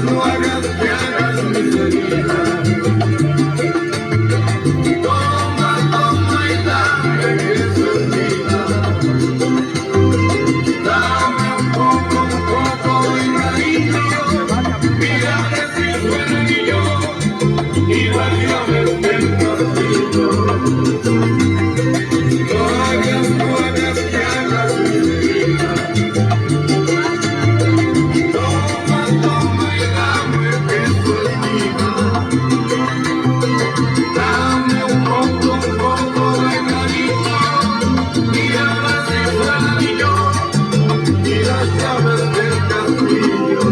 no hagas que hagas mis heridas. Toma, toma y dame que eso es vida. Dame un poco de cariño. Mira que si fuera niño y válgame el castillo. No hagas que hagas mis heridas. Toma, toma y dame que eso es vida. Dame un poco de cariño. Y ahora si fuera niño y las llaves del castillo.